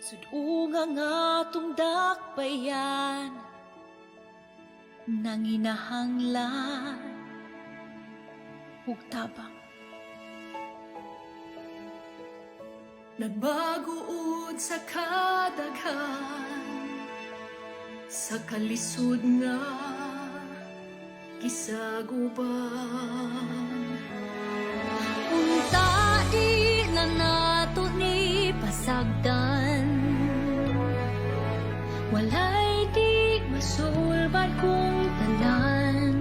Sudunga nga tungdak bayan nang inahanglan ug tabang. Nagbaguod sa kadaghan, sa kalisod nga gisaguban. Unta di na nato ni pasagdan, walay di masulbad kung tanan,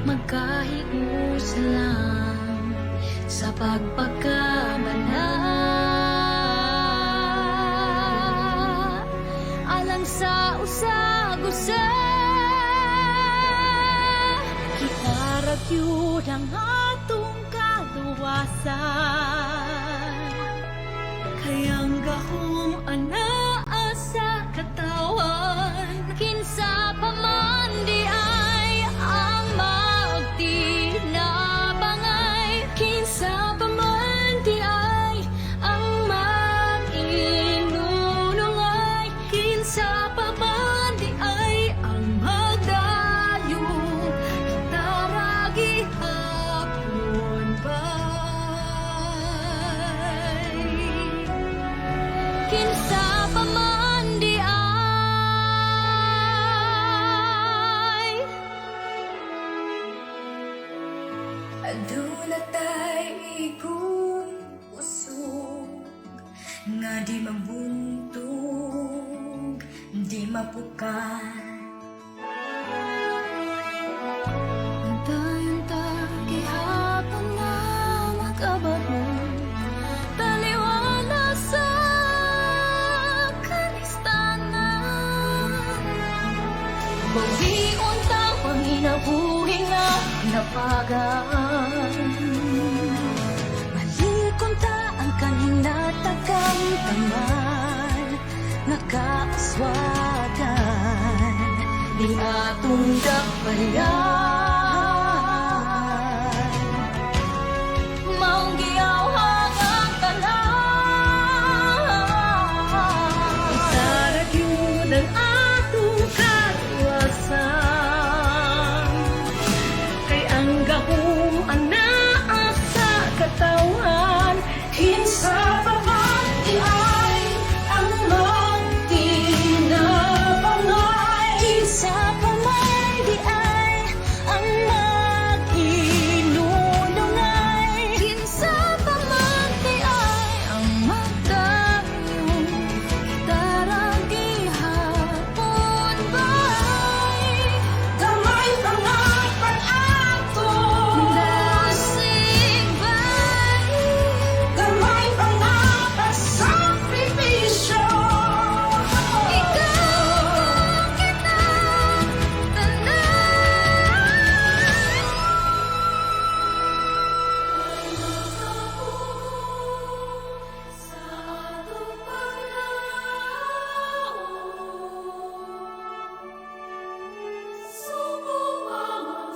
magkahiusa lang sa pagpagkamala. Alang sa usag-usa, Kita ragyud ang atong kaluwasan, kayang gahom anaa sa katawan. kinsa pa man di ay ang magtinabangay, kinsa pa man di ay ang mag-inunungay, Kinsa pa man di ay ang magdayo, taragi hapon ba'y? kinsa pa man di ay. Aduna tay igon usog, nga di mabuntog, di mapukan. Antayon-ta gihapon na mag-abaron, taliwala sa kalistanan. Bawion ta panginabuhi nga napagaan, balikon ta ang kaninatagang taman, nakaaswagan di atong dakbayan. Maong giyawhang ang tanan, Saragyud ang atong kaluwasan, kay ang gahom anaa sa katawan. Kinsa pa man di ay ang magtinabangay, kinsa pa man di ay ang mag-inunungay, kinsa pa man di ay ang magdayo, taragi hapon ba'y? gamay pa nga pag-ato, Dasig ba'y? gamay pa nga pagsakripisyo. Ikaw ang kinatanan. Sa atong paglaom,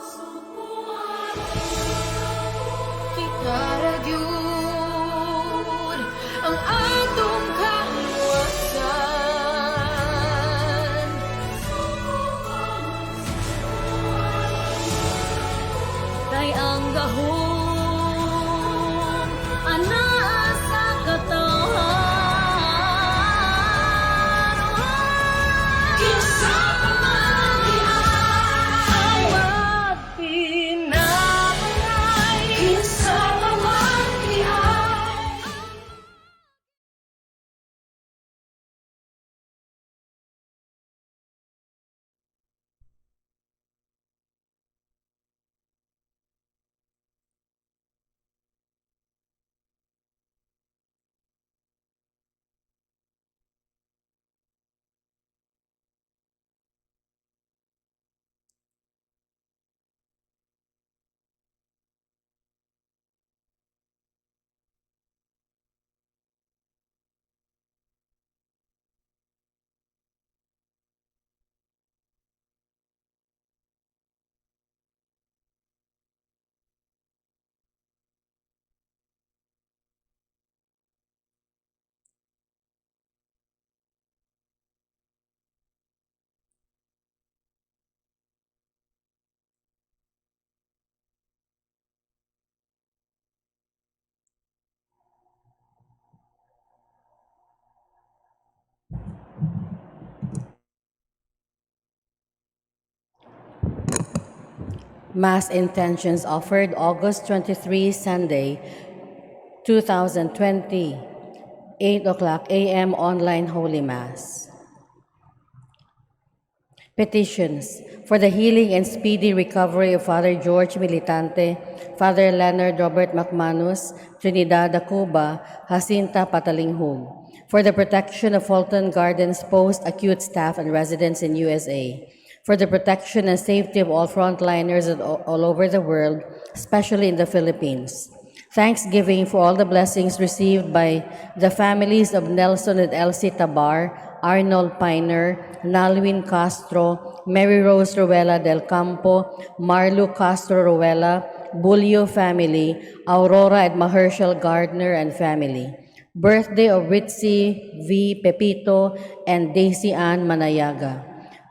subukan. Kita ragyud ang atong kaluwasan, kay ang gahom anaa sa katawan. Kinsa pa man di ay magtinabangay, kinsa pa man di ay Mass intentions offered August 23, Sunday, 2020, 8 o'clock a.m. online Holy Mass. Petitions for the healing and speedy recovery of Father George Militante, Father Leonard Robert McManus, Trinidad Cuba, Jacinta Patalinghum. For the protection of Fulton Gardens post-acute staff and residents in USA. For the protection and safety of all frontliners all over the world, especially in the Philippines. Thanksgiving for all the blessings received by the families of Nelson and Elsie Tabar, Arnold Piner, Nalwin Castro, Mary Rose Ruela del Campo, Marlu Castro Ruela, Bulio family, Aurora and Mahershal Gardner and family. Birthday of Ritzy V. Pepito and Daisy Ann Manayaga.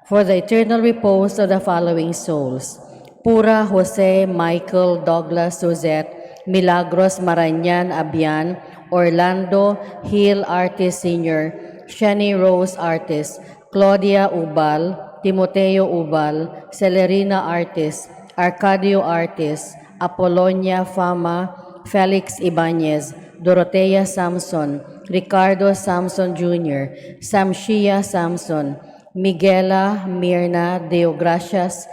For the eternal repose of the following souls: Pura Jose Michael Douglas Suzette, Milagros Maranyan Abian, Orlando Hill Artist Sr., Shani Rose Artist, Claudia Ubal, Timoteo Ubal, Celerina Artist, Arcadio Artist, Apolonia Fama, Felix Ibanez, Dorotea Samson, Ricardo Samson Jr., Samshia Samson, Miguela Mirna Deogracias,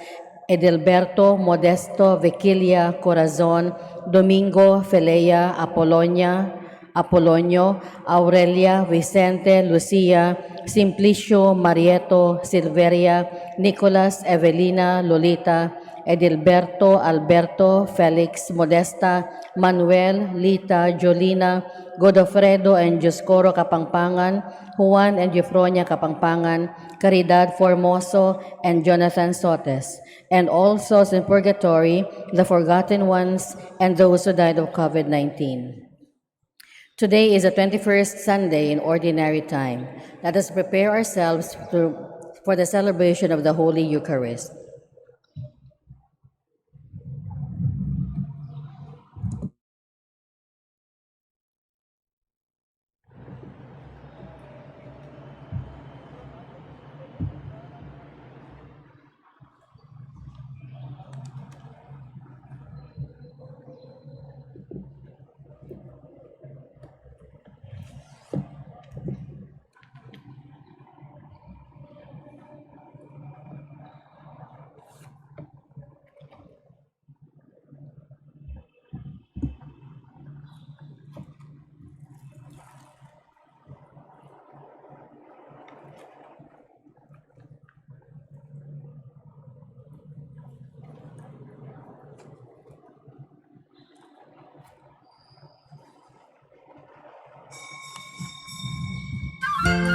Edelberto Modesto Vequilia Corazon, Domingo Felea Apolonio, Aurelia Vicente Lucia, Simplicio Marieto Silveria, Nicolas Evelina Lolita, Edilberto Alberto Felix Modesta, Manuel Lita Jolina, Godofredo and Joscoro Kapangpangan, Juan and Jefronia Kapangpangan, Caridad Formoso and Jonathan Sotes, and all souls in purgatory, the forgotten ones, and those who died of COVID-19. Today is the 21st Sunday in Ordinary Time. Let us prepare ourselves for the celebration of the Holy Eucharist.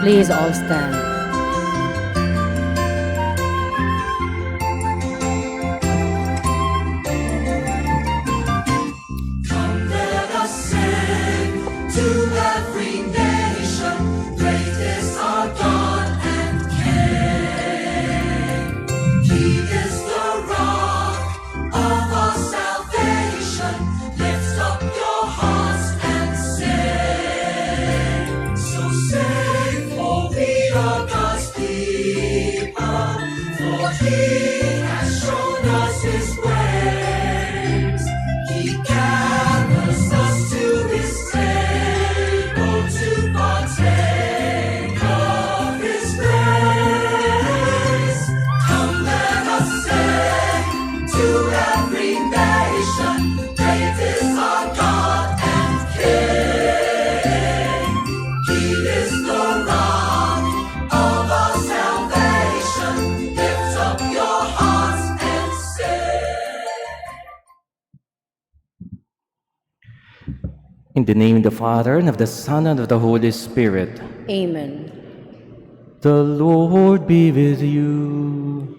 Please all stand. Let us sing to every nation, great is our God and King. He is the rock of our salvation. Lift up your hearts and sing. So sing, for we are God's people, for He has shown us His ways. He gathers us to His table to partake of His grace. Come, let us sing to every nation, great is our God and King. He is the rock of our salvation. Lift up your hearts and sing. In the name of the Father, and of the Son, and of the Holy Spirit. Amen. The Lord be with you,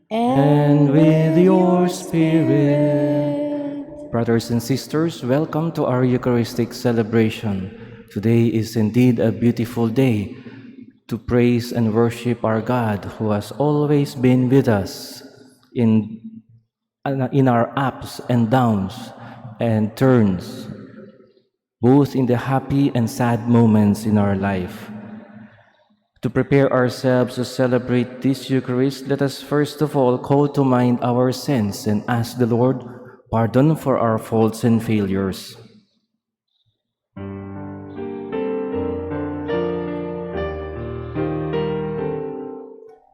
and with your spirit. Brothers and sisters, welcome to our Eucharistic celebration. Today is indeed a beautiful day to praise and worship our God, who has always been with us in our ups and downs and turns, both in the happy and sad moments in our life. To prepare ourselves to celebrate this Eucharist, let us first of all call to mind our sins and ask the Lord pardon for our faults and failures.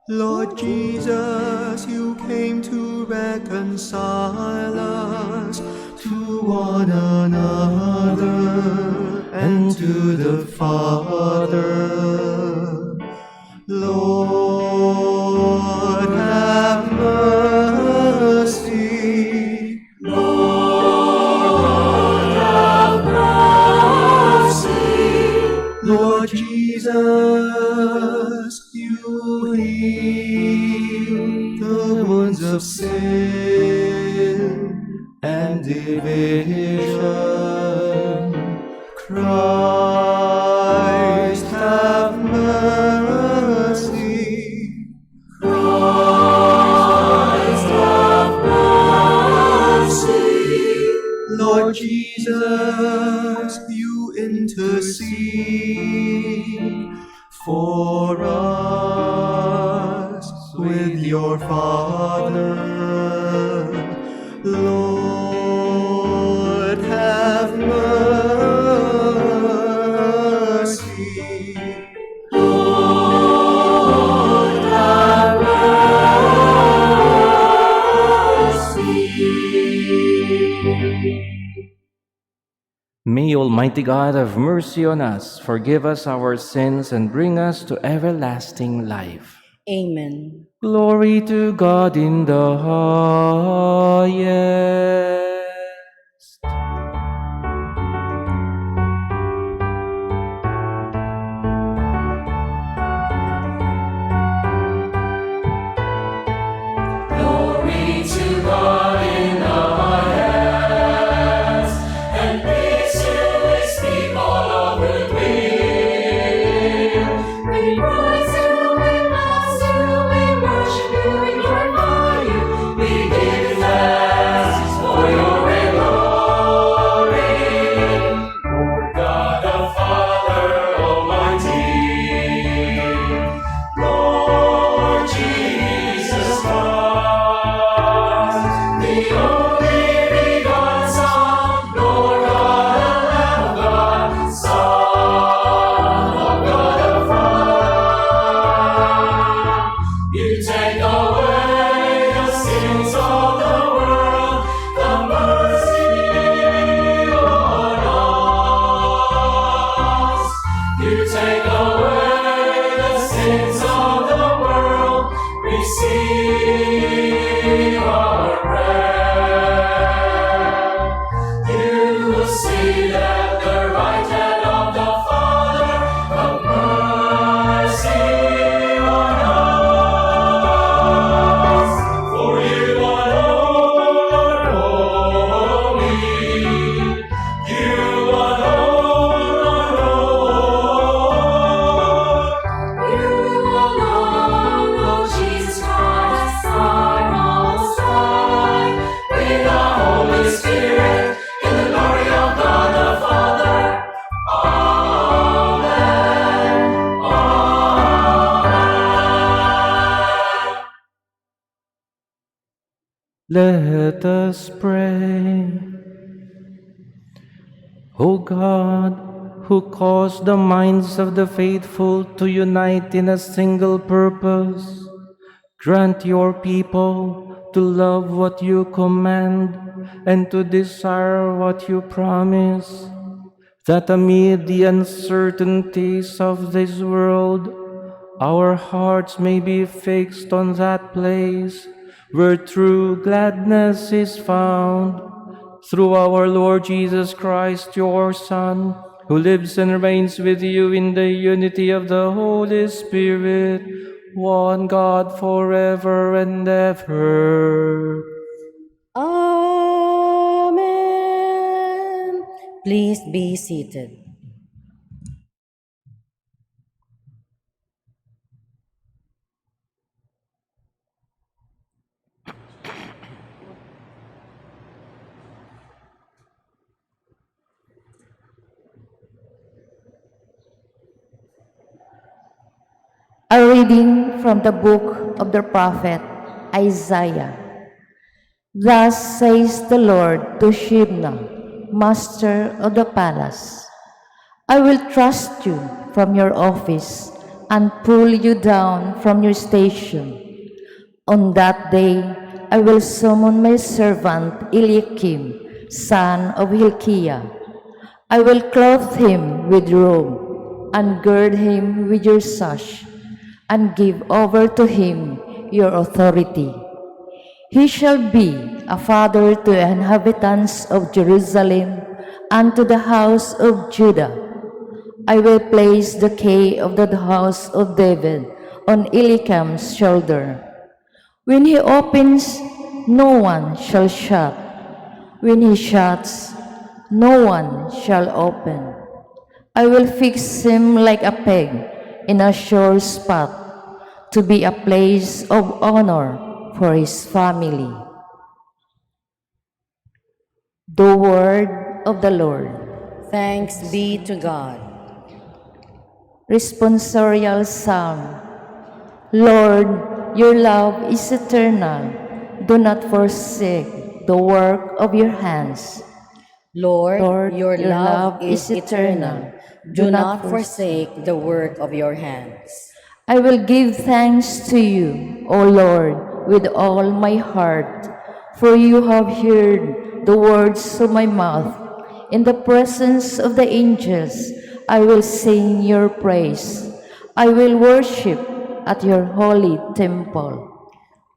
Lord Jesus, you came to reconcile us to one another and to the Father. Lord, have mercy. Lord, have mercy. Lord Jesus, you heal the wounds of sin and division. Christ, have mercy. Christ, have mercy. Lord Jesus, you intercede for us with your Father. Lord, have mercy. Lord, have mercy. May Almighty God have mercy on us, forgive us our sins, and bring us to everlasting life. Amen. Glory to God in the highest. Glory to God in the highest, and peace to his people of goodwill. We praise you, we bless you, we worship you, we glorify you. We give thanks for your great glory. Lord God the Father Almighty, Lord Jesus Christ, the only begotten Son, Lord God, the Lamb of God, Son of God the Father. You take away the sins of the world, have mercy on us. You take away the sins of the world, receive our prayer. You will see at the right hand of the Father, have mercy on us. For you alone are holy. You alone are Lord. You alone, Lord Jesus Christ, are Most High. With the Holy Spirit, in the glory of God the Father. Amen. Amen. Let us pray. O God, who caused the minds of the faithful to unite in a single purpose, grant your people to love what you command and to desire what you promise, that amid the uncertainties of this world, our hearts may be fixed on that place where true gladness is found. Through our Lord Jesus Christ, your Son, who lives and reigns with you in the unity of the Holy Spirit, one God forever and ever. Amen. Please be seated. A reading from the book of the prophet Isaiah. Thus says the Lord to Shebna, master of the palace, I will trust you from your office and pull you down from your station. On that day, I will summon my servant Eliakim, son of Hilkiah. I will clothe him with robe and gird him with your sash and give over to him your authority. He shall be a father to the inhabitants of Jerusalem and to the house of Judah. I will place the key of the house of David on Eliakam's shoulder. When he opens, no one shall shut. When he shuts, no one shall open. I will fix him like a peg in a sure spot, to be a place of honor for his family. The word of the Lord. Thanks be to God. Responsorial Psalm. Lord, your love is eternal. Do not forsake the work of your hands. Lord, your your love love is is eternal. eternal. Do not forsake the work of your hands. I will give thanks to you, O Lord, with all my heart, for you have heard the words of my mouth. In the presence of the angels, I will sing your praise. I will worship at your holy temple.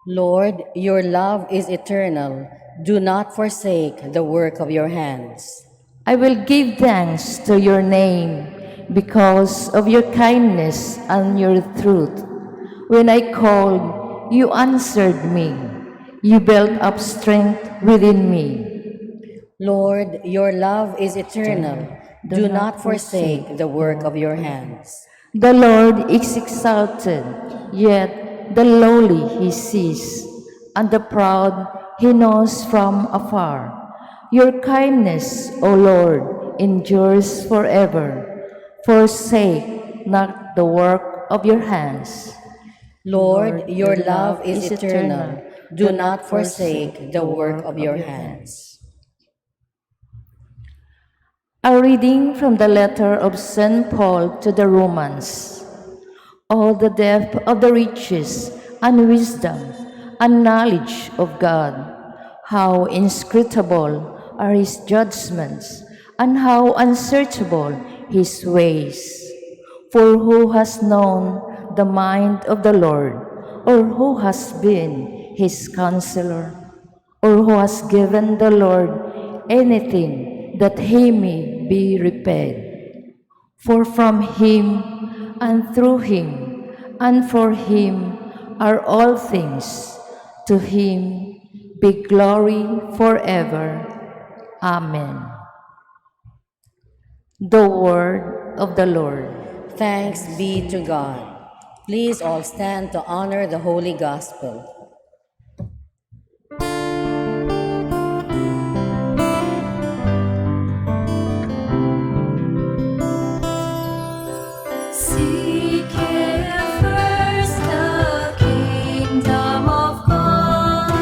Lord, your love is eternal. Do not forsake the work of your hands. I will give thanks to your name because of your kindness and your truth. When I called, you answered me. You built up strength within me. Lord, your love is eternal. Do not forsake the work of your hands. The Lord is exalted, yet the lowly he sees, and the proud he knows from afar. Your kindness, O Lord, endures forever. Forsake not the work of your hands. Lord, your love is eternal. Do not forsake the work of your hands. A reading from the letter of St. Paul to the Romans. All the depth of the riches and wisdom and knowledge of God, how inscrutable are his judgments, and how unsearchable his ways. For who has known the mind of the Lord, or who has been his counselor, or who has given the Lord anything that he may be repaid? For from him, and through him, and for him are all things. To him be glory forever. Amen. The word of the Lord. Thanks be to God. Please all stand to honor the Holy Gospel. Seek ye first the kingdom of God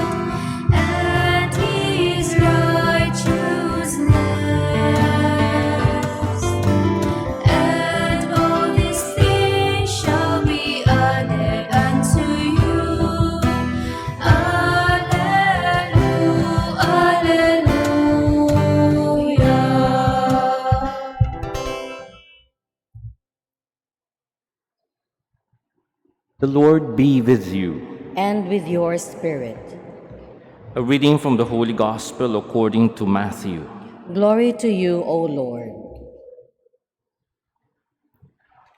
and his righteousness, and all these things shall be added unto you. Alleluia, alleluia. The Lord be with you. And with your spirit. A reading from the Holy Gospel according to Matthew. Glory to you, O Lord.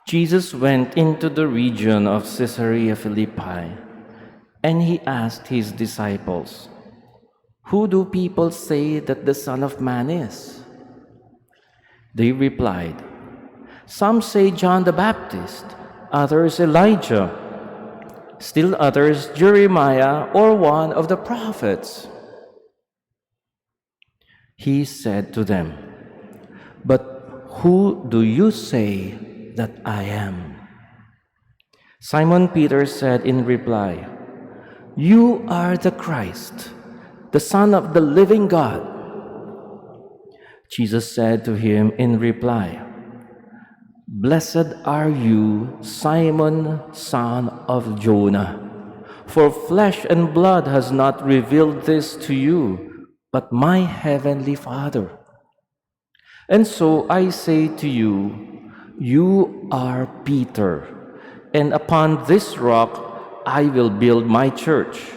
Jesus went into the region of Caesarea Philippi, and he asked his disciples, "Who do people say that the Son of Man is?" They replied, "Some say John the Baptist, others Elijah, still others Jeremiah or one of the prophets." He said to them, "But who do you say that I am?" Simon Peter said in reply, "You are the Christ, the Son of the living God." Jesus said to him in reply, "Blessed are you, Simon, son of Jonah, for flesh and blood has not revealed this to you, but my heavenly Father. And so I say to you, you are Peter, and upon this rock I will build my church,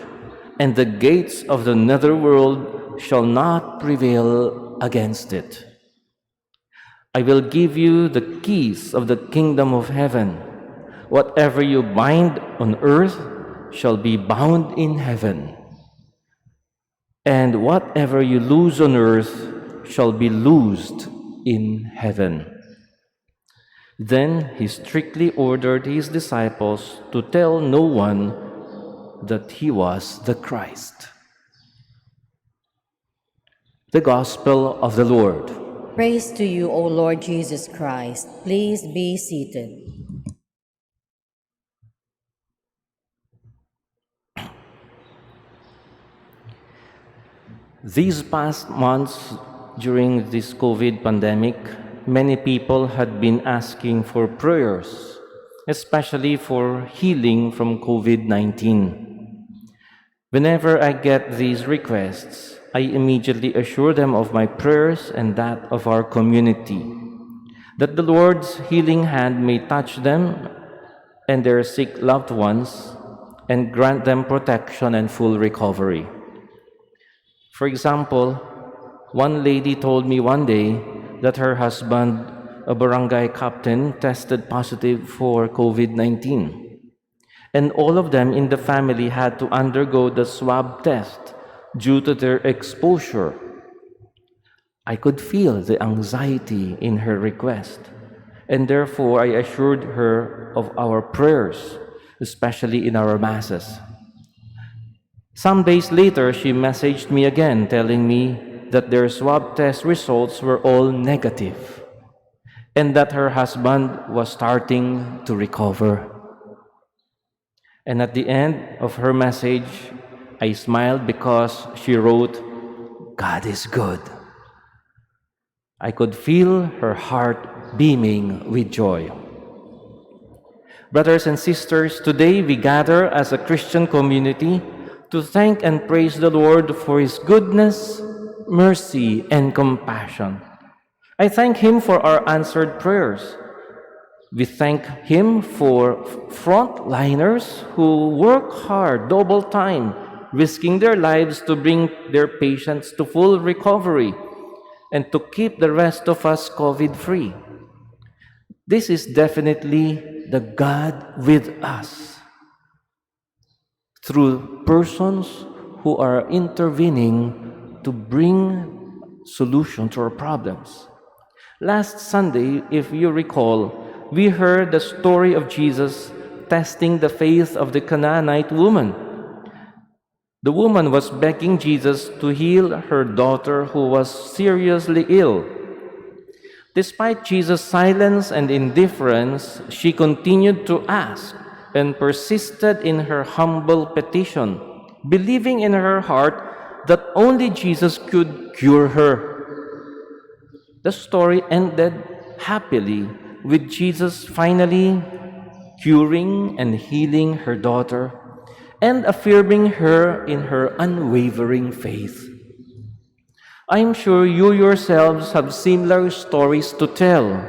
and the gates of the netherworld shall not prevail against it. I will give you the keys of the kingdom of heaven. Whatever you bind on earth shall be bound in heaven, and whatever you loose on earth shall be loosed in heaven." Then he strictly ordered his disciples to tell no one that he was the Christ. The Gospel of the Lord. Praise to you, O Lord Jesus Christ. Please be seated. These past months during this COVID pandemic, many people had been asking for prayers, especially for healing from COVID-19. Whenever I get these requests, I immediately assure them of my prayers and that of our community, that the Lord's healing hand may touch them and their sick loved ones and grant them protection and full recovery. For example, one lady told me one day that her husband, a barangay captain, tested positive for COVID-19. And all of them in the family had to undergo the swab test due to their exposure. I could feel the anxiety in her request, and therefore I assured her of our prayers, especially in our masses. Some days later, she messaged me again telling me that their swab test results were all negative and that her husband was starting to recover. And at the end of her message, I smiled because she wrote, "God is good." I could feel her heart beaming with joy. Brothers and sisters, today we gather as a Christian community to thank and praise the Lord for His goodness, mercy, and compassion. I thank Him for our answered prayers. We thank Him for frontliners who work hard, double time, risking their lives to bring their patients to full recovery and to keep the rest of us COVID-free. This is definitely the God with us, through persons who are intervening to bring solution to our problems. Last Sunday, if you recall, we heard the story of Jesus testing the faith of the Canaanite woman. The woman was begging Jesus to heal her daughter who was seriously ill. Despite Jesus' silence and indifference, she continued to ask and persisted in her humble petition, believing in her heart that only Jesus could cure her. The story ended happily with Jesus finally curing and healing her daughter and affirming her in her unwavering faith. I am sure you yourselves have similar stories to tell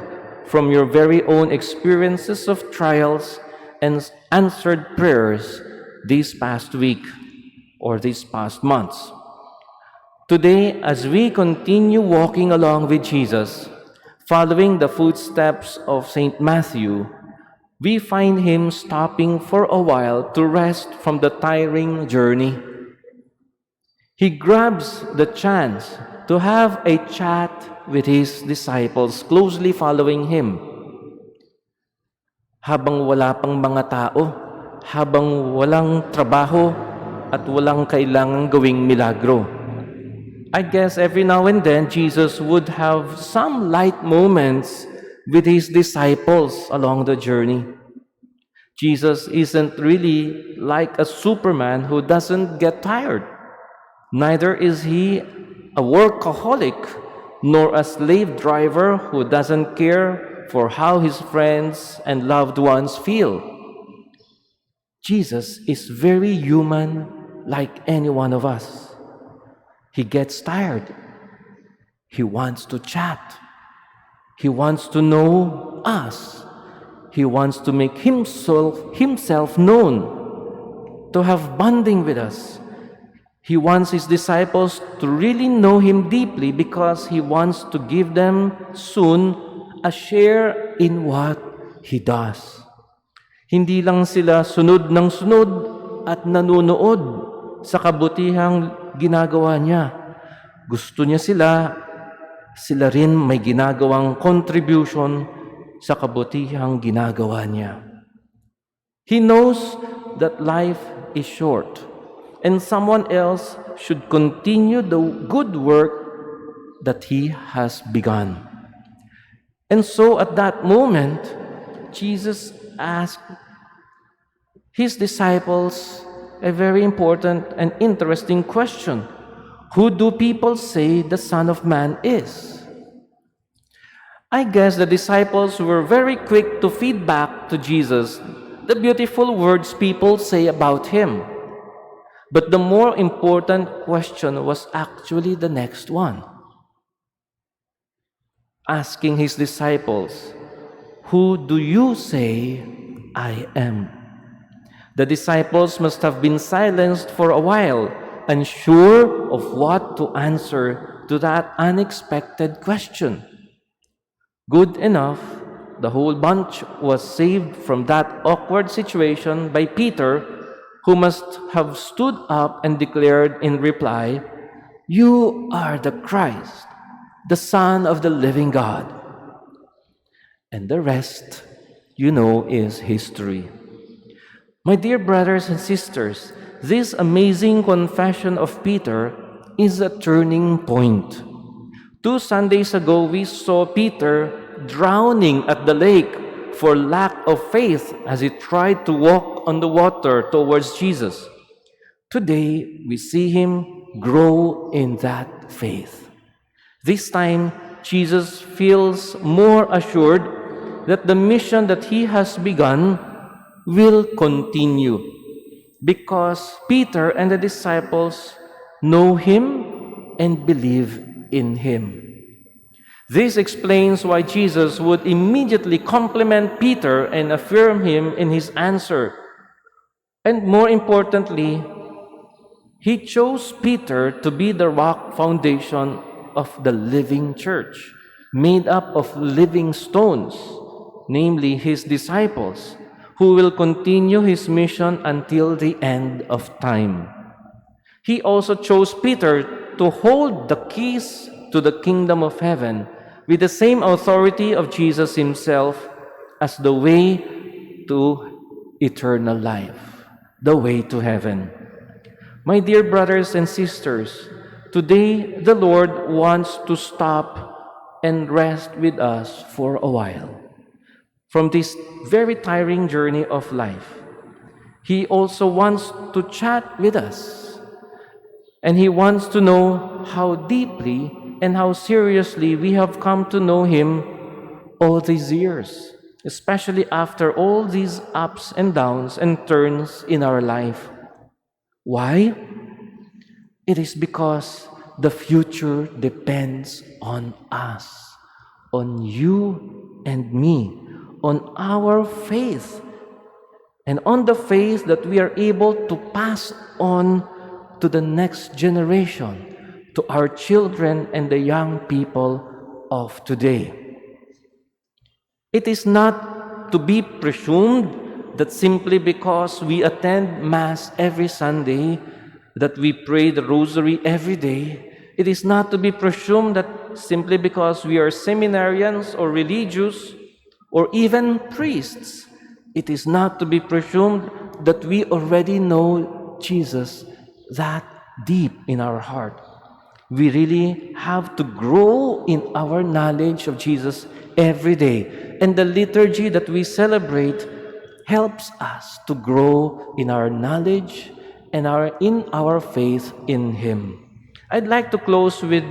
from your very own experiences of trials and answered prayers this past week or these past months. Today, as we continue walking along with Jesus, following the footsteps of St. Matthew, we find Him stopping for a while to rest from the tiring journey. He grabs the chance to have a chat with His disciples closely following Him. Habang wala pang mga tao, habang walang trabaho at walang kailangang gawing milagro. I guess every now and then, Jesus would have some light moments with His disciples along the journey. Jesus isn't really like a Superman who doesn't get tired. Neither is he a workaholic, nor a slave driver who doesn't care for how his friends and loved ones feel. Jesus is very human, like any one of us. He gets tired. He wants to chat. He wants to know us. He wants to make himself known, to have bonding with us. He wants his disciples to really know him deeply because he wants to give them soon a share in what he does. Hindi lang sila sunod ng sunod at nanunood sa kabutihang ginagawa niya. Gusto niya sila rin may ginagawang contribution sa kabutihang ginagawa niya. He knows that life is short and someone else should continue the good work that he has begun. And so at that moment, Jesus asked his disciples a very important and interesting question. Who do people say the Son of Man is? I guess the disciples were very quick to feed back to Jesus the beautiful words people say about him. But the more important question was actually the next one. Asking his disciples, who do you say I am? The disciples must have been silenced for a while, unsure of what to answer to that unexpected question. Good enough, the whole bunch was saved from that awkward situation by Peter, who must have stood up and declared in reply, "You are the Christ, the Son of the living God." And the rest, is history. My dear brothers and sisters, this amazing confession of Peter is a turning point. 2 Sundays ago, we saw Peter drowning at the lake for lack of faith as he tried to walk on the water towards Jesus. Today, we see him grow in that faith. This time, Jesus feels more assured that the mission that he has begun will continue because Peter and the disciples know him and believe in him. This explains why Jesus would immediately compliment Peter and affirm him in his answer. And more importantly, he chose Peter to be the rock foundation of the living church, made up of living stones, namely his disciples, who will continue his mission until the end of time. He also chose Peter to hold the keys to the kingdom of heaven with the same authority of Jesus himself as the way to eternal life, the way to heaven. My dear brothers and sisters, today the Lord wants to stop and rest with us for a while from this very tiring journey of life. He also wants to chat with us, and he wants to know how deeply and how seriously we have come to know him all these years, especially after all these ups and downs and turns in our life. Why? It is because the future depends on us, on you and me, on our faith, and on the faith that we are able to pass on to the next generation, to our children and the young people of today. It is not to be presumed that simply because we attend Mass every Sunday, that we pray the Rosary every day, it is not to be presumed that simply because we are seminarians or religious or even priests, it is not to be presumed that we already know Jesus that deep in our heart. We really have to grow in our knowledge of Jesus every day. And the liturgy that we celebrate helps us to grow in our knowledge and in our faith in Him. I'd like to close with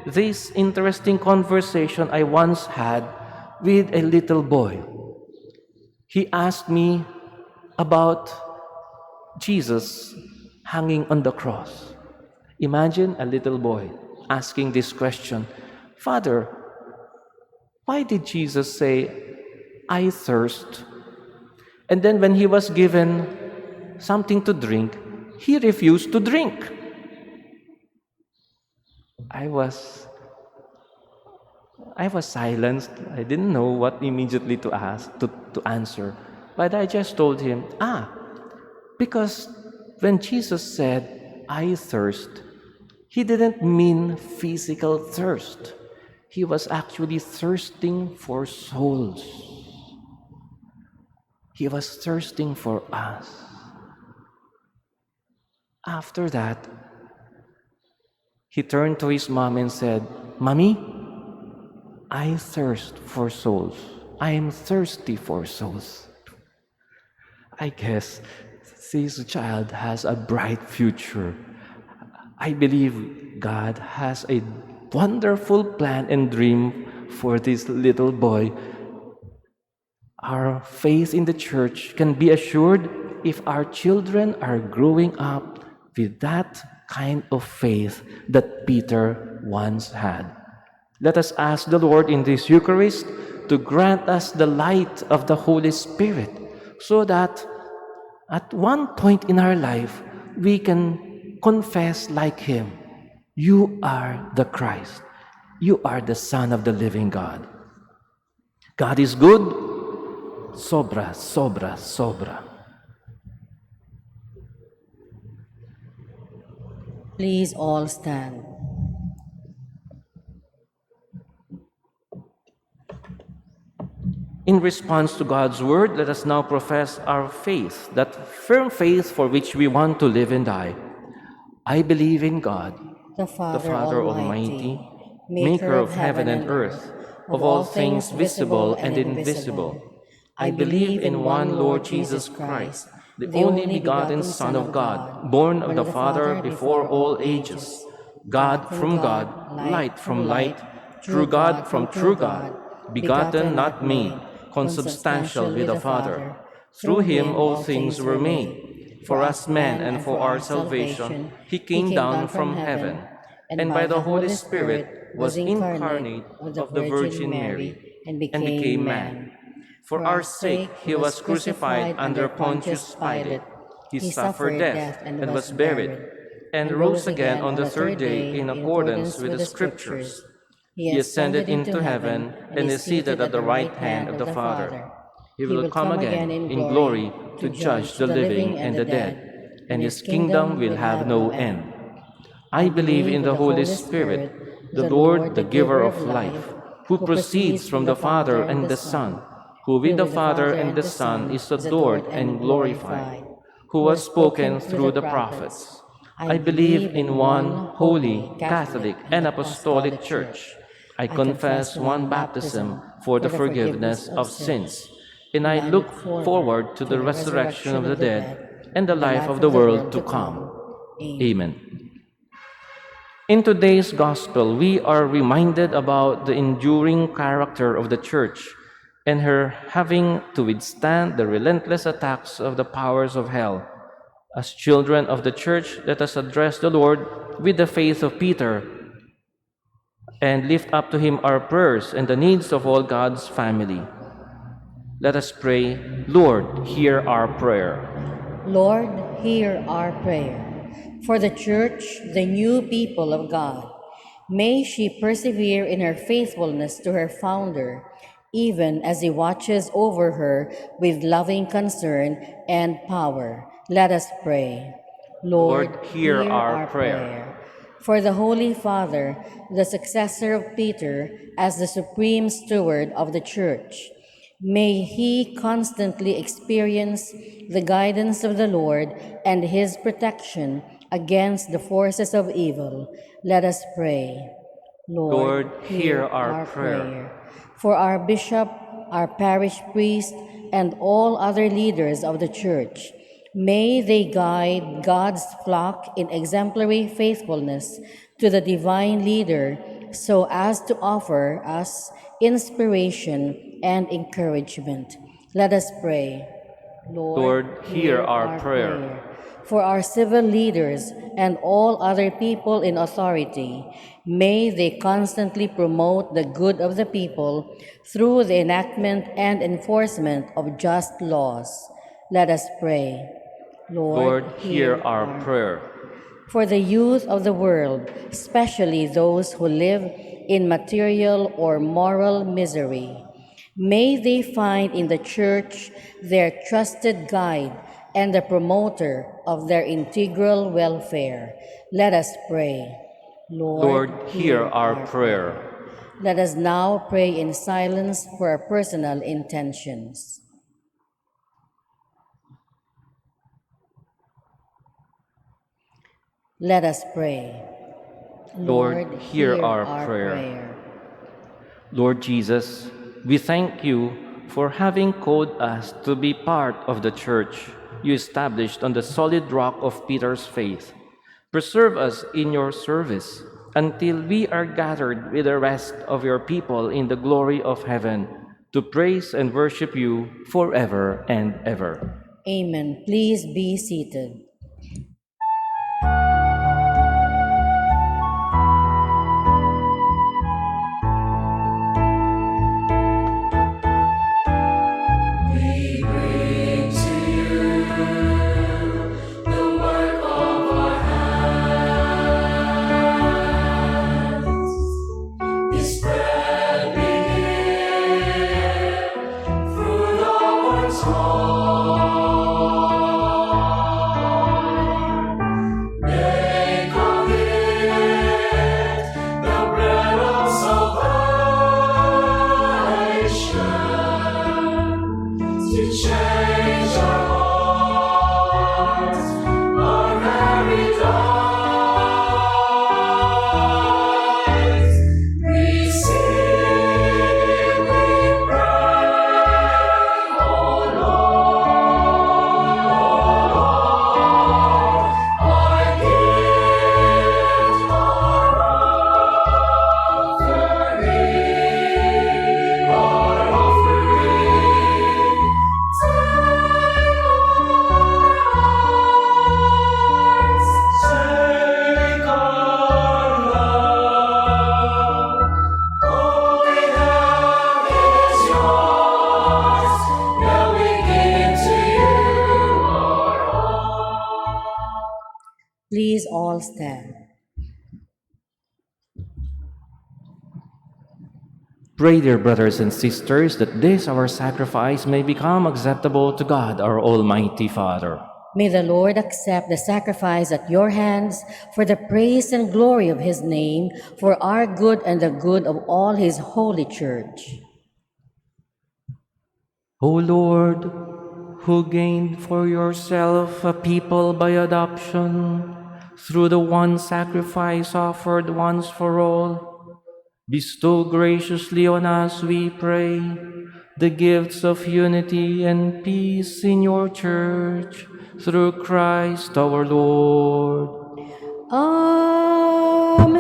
this interesting conversation I once had with a little boy. He asked me about Jesus hanging on the cross. Imagine a little boy asking this question, Father, why did Jesus say, I thirst? And then when he was given something to drink, he refused to drink. I was silenced. I didn't know what immediately to answer. But I just told him, because when Jesus said, I thirst, he didn't mean physical thirst. He was actually thirsting for souls. He was thirsting for us. After that, he turned to his mom and said, Mommy, I thirst for souls. I am thirsty for souls. I guess this child has a bright future. I believe God has a wonderful plan and dream for this little boy. Our faith in the church can be assured if our children are growing up with that kind of faith that Peter once had. Let us ask the Lord in this Eucharist to grant us the light of the Holy Spirit so that at one point in our life we can confess like Him, you are the Christ. You are the Son of the living God. God is good. Sobra, sobra, sobra. Please all stand. In response to God's word, let us now profess our faith, that firm faith for which we want to live and die. I believe in God, The the Father Father Almighty, maker of heaven and earth, of all things visible and invisible. I believe in one Lord Jesus Christ, the only begotten Son of God, born of the Father before all ages, God from God, light from light, true God from true God, begotten, not made, consubstantial with the Father. Through Him all things were made. For us men and for our salvation, He came down from heaven, and by the Holy Spirit was incarnate of the Virgin Mary, and became man. For our sake He was crucified under Pontius Pilate. He suffered death and was buried, and rose again on the third day in accordance with the Scriptures. He ascended into heaven and is seated at the right hand of the Father. He will come again in glory to judge the living and the dead, and His kingdom will have no end. I believe in the Holy Spirit, the Lord, the giver of life, who proceeds from the Father and the Son, who with the Father and the Son is adored and glorified, who was spoken through the prophets. I believe in one holy, Catholic, and Apostolic Church. I confess one baptism for the forgiveness of sins, and I look forward to the resurrection of the dead and the life of the world to come. Amen. In today's Gospel, we are reminded about the enduring character of the Church and her having to withstand the relentless attacks of the powers of hell. As children of the Church, let us address the Lord with the faith of Peter and lift up to Him our prayers and the needs of all God's family. Let us pray, Lord, hear our prayer. Lord, hear our prayer. For the Church, the new people of God, may she persevere in her faithfulness to her founder, even as He watches over her with loving concern and power. Let us pray. Lord, hear our prayer. For the Holy Father, the successor of Peter as the supreme steward of the Church, may he constantly experience the guidance of the Lord and His protection against the forces of evil. Let us pray. Lord, hear our prayer. For our bishop, our parish priest, and all other leaders of the Church. May they guide God's flock in exemplary faithfulness to the divine leader so as to offer us inspiration and encouragement. Let us pray. Lord, hear our prayer. For our civil leaders and all other people in authority, may they constantly promote the good of the people through the enactment and enforcement of just laws. Let us pray. Lord, hear our prayer. For the youth of the world, especially those who live in material or moral misery, may they find in the Church their trusted guide and the promoter of their integral welfare. Let us pray. Lord, hear our prayer. Let us now pray in silence for our personal intentions. Let us pray. Lord, hear our prayer. Lord Jesus, we thank you for having called us to be part of the Church you established on the solid rock of Peter's faith. Preserve us in your service until we are gathered with the rest of your people in the glory of heaven to praise and worship you forever and ever. Amen. Please be seated. We bring to you the work of our hands. This bread we give, fruit of our toil. Make of it the bread of salvation, to change our hearts, our very lives. Receive, we pray, O Lord, our gift, our offering. Take our love. All we have is yours. Now we give to you our all. Please all stand. Pray, dear brothers and sisters, that this our sacrifice may become acceptable to God, our Almighty Father. May the Lord accept the sacrifice at your hands for the praise and glory of his name, for our good and the good of all his holy church. O Lord, who gained for yourself a people by adoption through the one sacrifice offered once for all, bestow graciously on us, we pray, the gifts of unity and peace in your church, through Christ our Lord. Amen.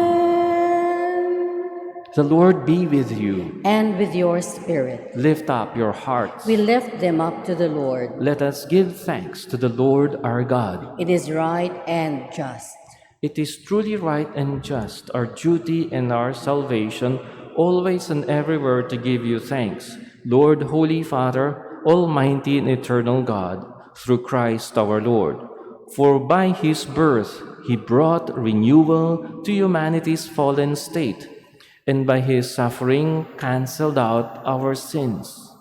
The Lord be with you. And with your spirit. Lift up your hearts. We lift them up to the Lord. Let us give thanks to the Lord our God. It is right and just. It is truly right and just, our duty and our salvation, always and everywhere to give you thanks, Lord, Holy Father, Almighty and eternal God, through Christ our Lord. For by his birth he brought renewal to humanity's fallen state, and by his suffering canceled out our sins.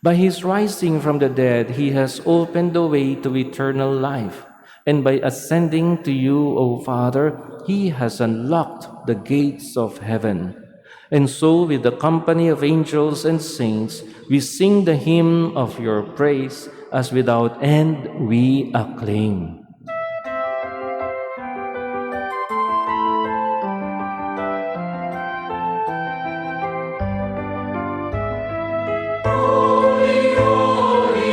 By his rising from the dead, he has opened the way to eternal life. And by ascending to you, O Father, he has unlocked the gates of heaven. And so, with the company of angels and saints, we sing the hymn of your praise, as without end we acclaim. Holy, holy,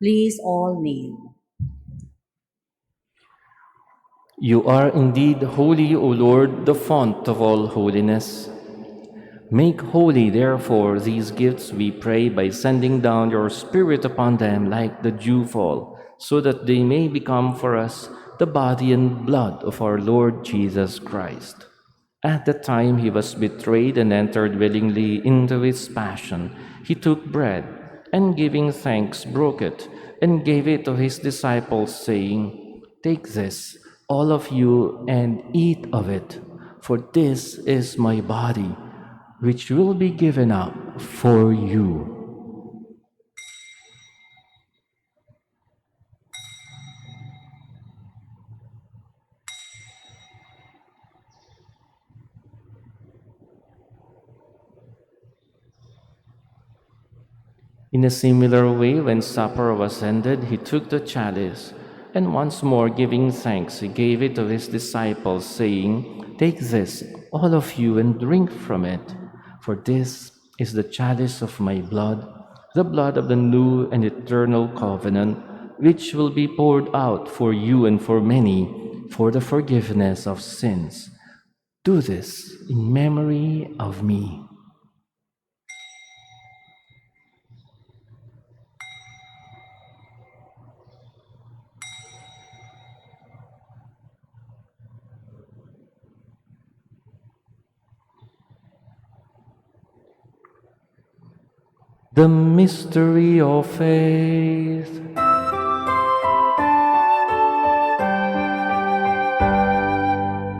Please all kneel. You are indeed holy, O Lord, the font of all holiness. Make holy, therefore, these gifts, we pray, by sending down your Spirit upon them like the dewfall, so that they may become for us the body and blood of our Lord Jesus Christ. At the time he was betrayed and entered willingly into his passion, he took bread, and giving thanks, broke it, and gave it to his disciples, saying, "Take this, all of you, and eat of it, for this is my body, which will be given up for you." In a similar way, when supper was ended, he took the chalice, and once more giving thanks, he gave it to his disciples, saying, "Take this, all of you, and drink from it, for this is the chalice of my blood, the blood of the new and eternal covenant, which will be poured out for you and for many for the forgiveness of sins. Do this in memory of me." The mystery of faith.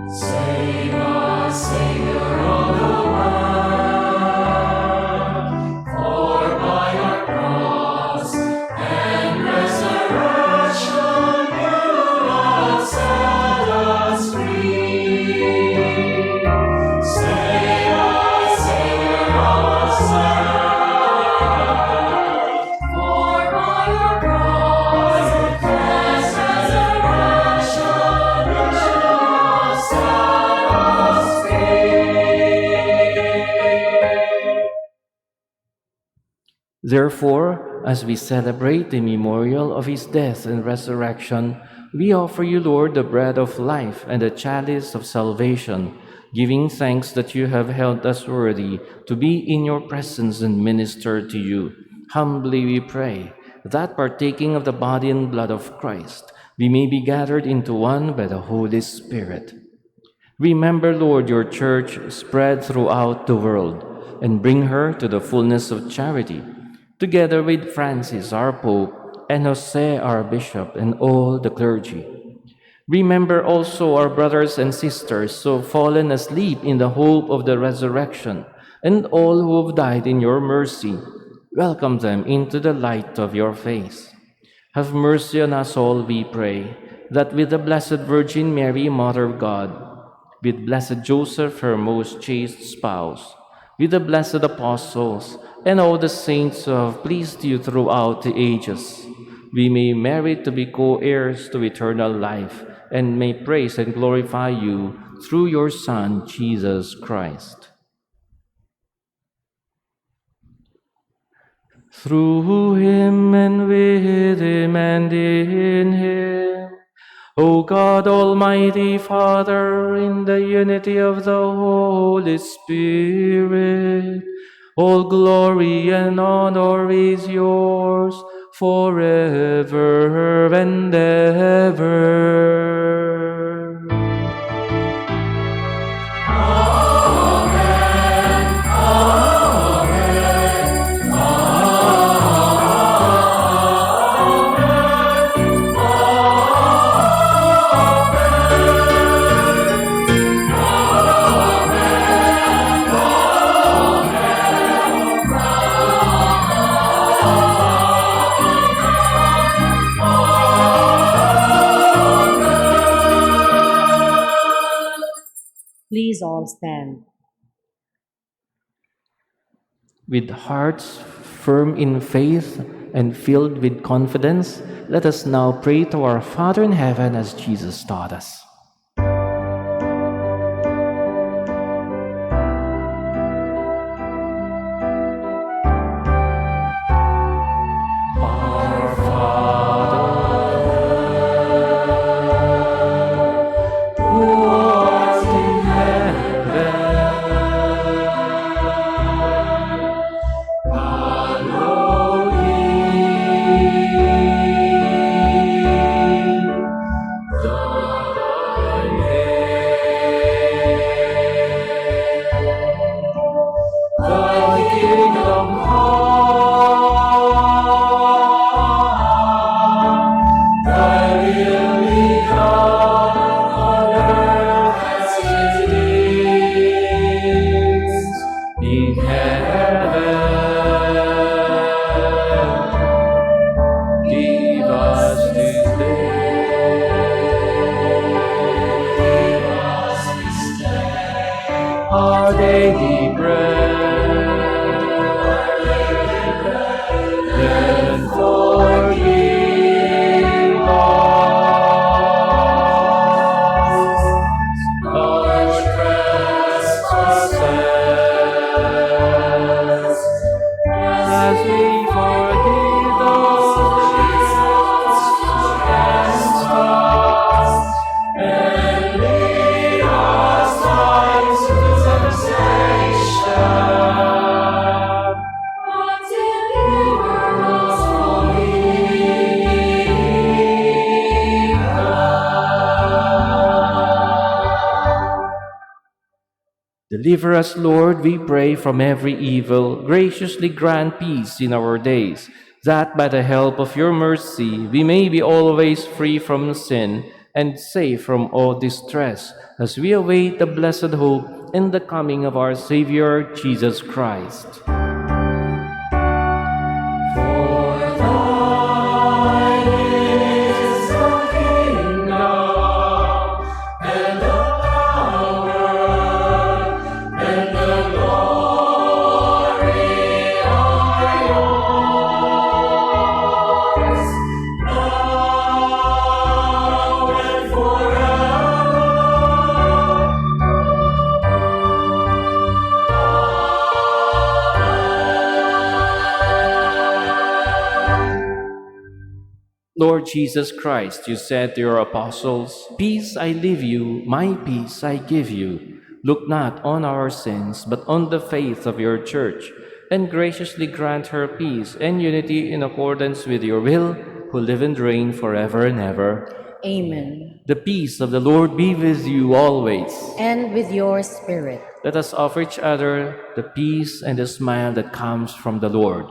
Save us, Savior of the world, for by your cross and resurrection you have set us free. Save us, Savior of the world, for by your cross and resurrection you have set us free. Therefore, as we celebrate the memorial of his death and resurrection, we offer you, Lord, the bread of life and the chalice of salvation, giving thanks that you have held us worthy to be in your presence and minister to you. Humbly we pray that, partaking of the body and blood of Christ, we may be gathered into one by the Holy Spirit. Remember, Lord, your church spread throughout the world, and bring her to the fullness of charity, together with Francis, our Pope, and Jose, our Bishop, and all the clergy. Remember also our brothers and sisters who have fallen asleep in the hope of the resurrection, and all who have died in your mercy. Welcome them into the light of your face. Have mercy on us all, we pray, that with the Blessed Virgin Mary, Mother of God, with blessed Joseph, her most chaste spouse, with the blessed apostles, and all the saints who have pleased you throughout the ages, we may merit to be co-heirs to eternal life, and may praise and glorify you through your Son, Jesus Christ. Through him, and with him, and in him, O God, Almighty Father, in the unity of the Holy Spirit, all glory and honor is yours forever and ever. Please all stand. With hearts firm in faith and filled with confidence, let us now pray to our Father in heaven as Jesus taught us. Our Father, our daily bread, and forgive us our trespasses, as we forgive those who trespass against us, and lead us not into temptation, but deliver us from evil. Deliver us, Lord, we pray, from every evil. Graciously grant peace in our days, that by the help of your mercy we may be always free from sin and safe from all distress, as we await the blessed hope and the coming of our Savior, Jesus Christ. For thine is the kingdom, and the power, and the glory are yours, now and Lord Jesus Christ, you said to your apostles, "Peace I leave you, my peace I give you. Look not on our sins, but on the faith of your church, and graciously grant her peace and unity in accordance with your will, who live and reign forever and ever." Amen. The peace of the Lord be with you always. And with your spirit. Let us offer each other the peace and the smile that comes from the Lord.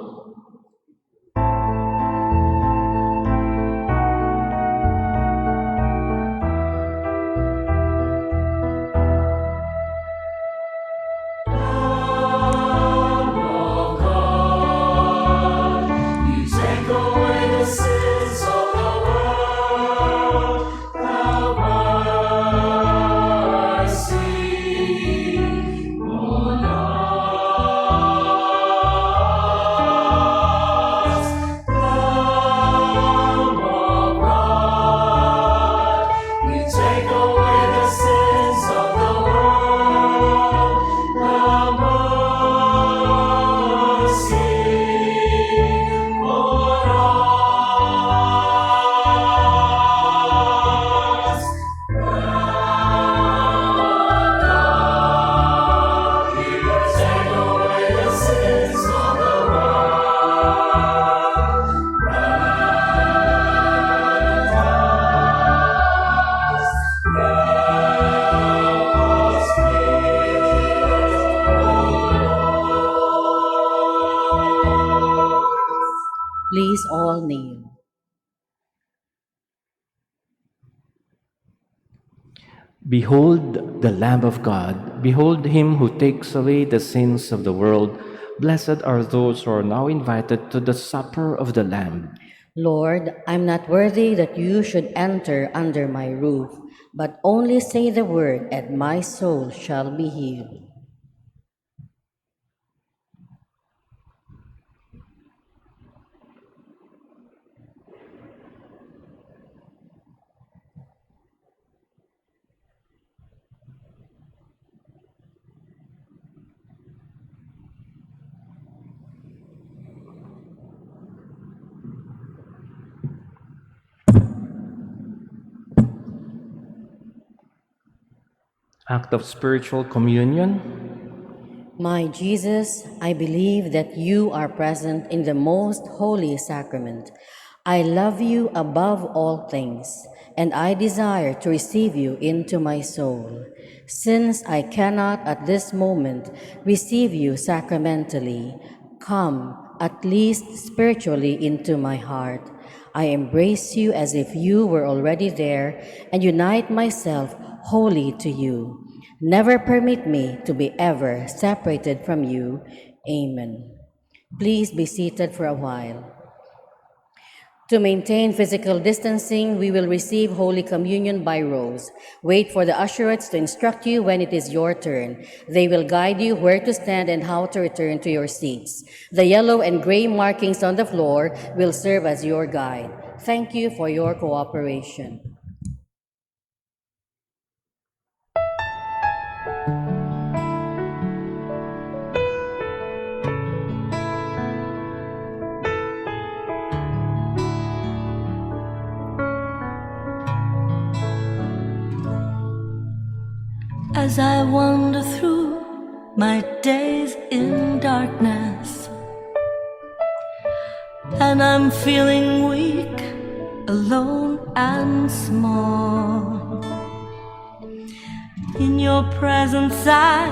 you take away the sins of the world. Have mercy on us. Lamb of God, you take away the sins of the world. Have mercy on us. You take away the sins of the world. Please all kneel. Behold the Lamb of God. Behold him who takes away the sins of the world. Blessed are those who are now invited to the supper of the Lamb. Lord, I'm not worthy that you should enter under my roof, but only say the word, and my soul shall be healed. Act of spiritual communion. My Jesus, I believe that you are present in the most holy sacrament. I love you above all things, and I desire to receive you into my soul. Since I cannot at this moment receive you sacramentally, come at least spiritually into my heart. I embrace you as if you were already there and unite myself wholly to you. Never permit me to be ever separated from you. Amen. Please be seated for a while. To maintain physical distancing, we will receive Holy Communion by rows. Wait for the usherates to instruct you when it is your turn. They will guide you where to stand and how to return to your seats. The yellow and gray markings on the floor will serve as your guide. Thank you for your cooperation. As I wander through my days in darkness, and I'm feeling weak, alone and small, in your presence I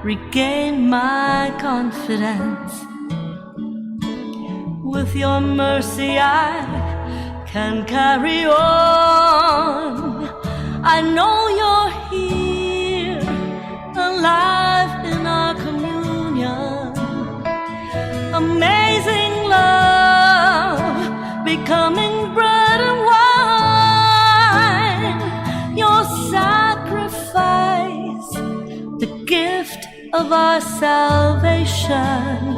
regain my confidence. With your mercy I can carry on. I know you're here, alive in our communion. Amazing love, becoming bread and wine. Your sacrifice, the gift of our salvation.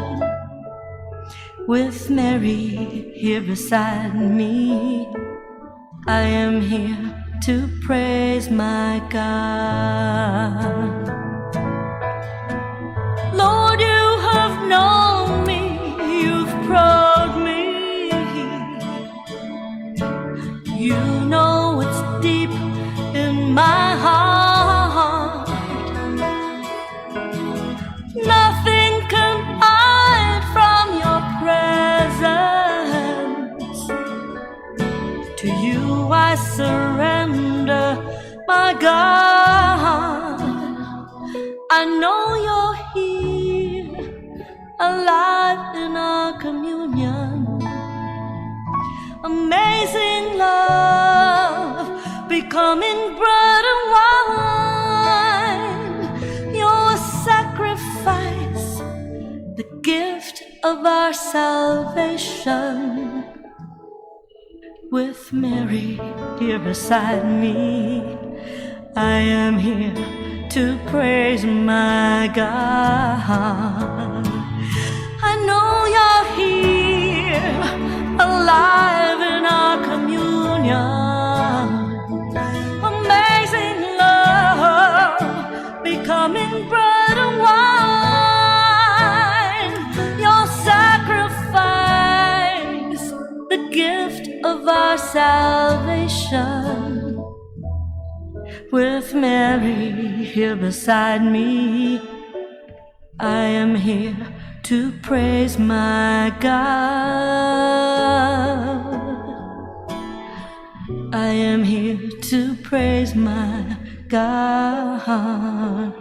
With Mary here beside me, I am here to praise my God. Lord, you have known me, you've probed me. You know what's deep in my heart. Nothing can hide from your presence. To you I surrender, my God. I know you're here, alive in our communion. Amazing love, becoming bread and wine. Your sacrifice, the gift of our salvation. With Mary here beside me, I am here to praise my God. I know you're here, alive in our communion. Amazing love, becoming bread and wine. Your sacrifice, the gift of our salvation. With Mary here beside me, I am here to praise my God. I am here to praise my God.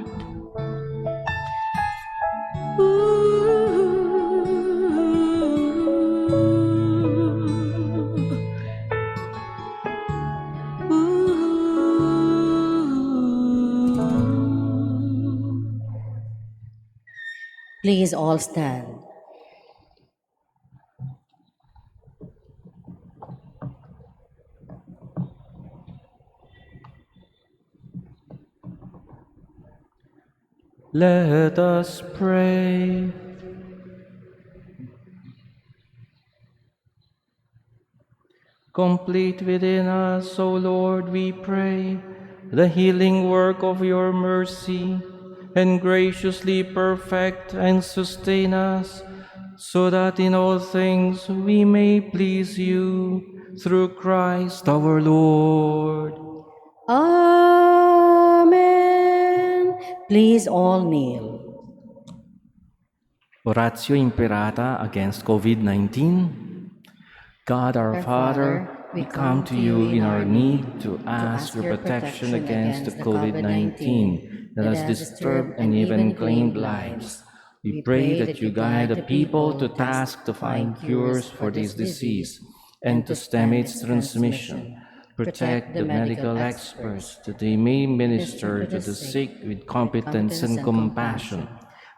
Please all stand. Let us pray. Complete within us, O Lord, we pray, the healing work of your mercy, and graciously perfect and sustain us, so that in all things we may please you, through Christ our Lord. Amen. Please all kneel. Oratio Imperata against COVID-19. God our Father, we come to you in our need to ask your protection against the COVID-19 that has disturbed and even claimed lives. We pray that you guide the people to task to find cures for this disease and to stem its transmission. Protect the medical experts that they may minister to the sick with competence and compassion.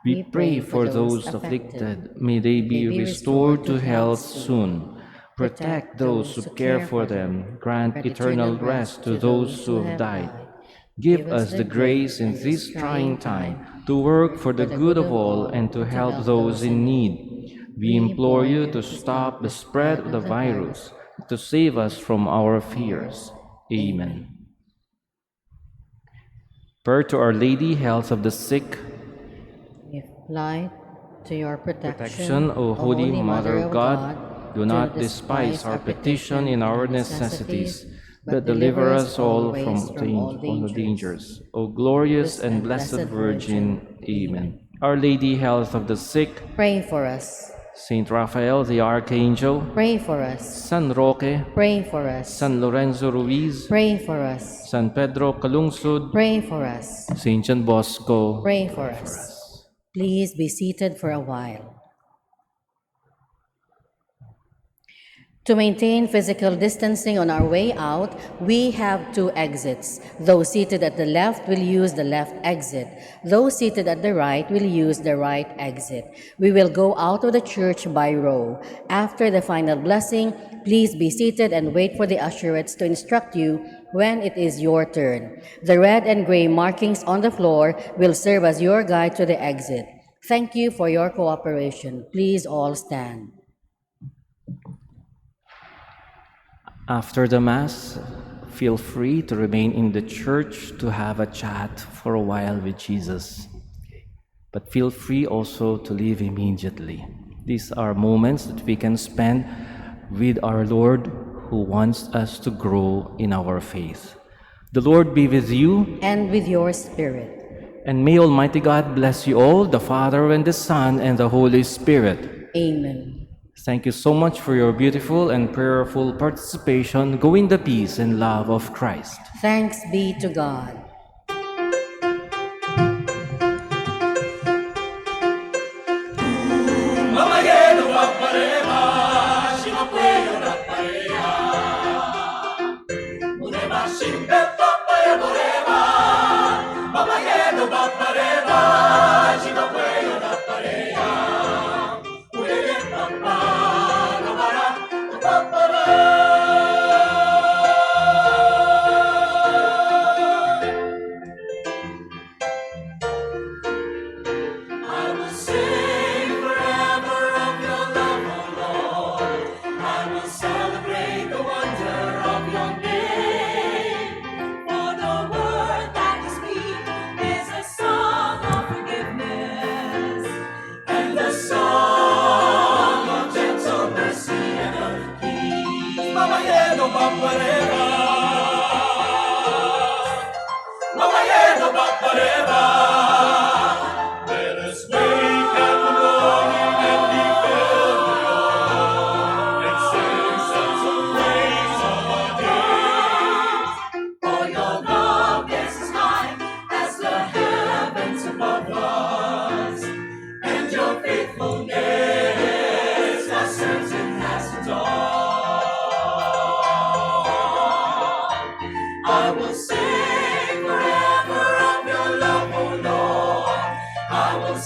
We pray for those afflicted. May they be restored to health soon. Protect those who care for them. Grant eternal rest to those who have died. Give us the grace in this trying time to work for the good of all and to help those in need. We implore you to stop the spread of the virus, to save us from our fears. Amen. Prayer to Our Lady, health of the sick. Give light to your Protection, O Holy Mother of God, do not despise our petition in our necessities, but deliver us all from all the dangers. O glorious and blessed Virgin. Amen. Our Lady, health of the sick. Pray for us. Saint Raphael the Archangel. Pray for us. San Roque. Pray for us. San Lorenzo Ruiz. Pray for us. San Pedro Calungsod. Pray for us. Saint John Bosco. Pray for us. Please be seated for a while. To maintain physical distancing on our way out, we have two exits. Those seated at the left will use the left exit. Those seated at the right will use the right exit. We will go out of the church by row. After the final blessing, please be seated and wait for the usherettes to instruct you when it is your turn. The red and gray markings on the floor will serve as your guide to the exit. Thank you for your cooperation. Please all stand. After the Mass, feel free to remain in the church to have a chat for a while with Jesus. But feel free also to leave immediately. These are moments that we can spend with our Lord who wants us to grow in our faith. The Lord be with you. And with your spirit. And may Almighty God bless you all, the Father and the Son and the Holy Spirit. Amen. Thank you so much for your beautiful and prayerful participation. Go in the peace and love of Christ. Thanks be to God. I will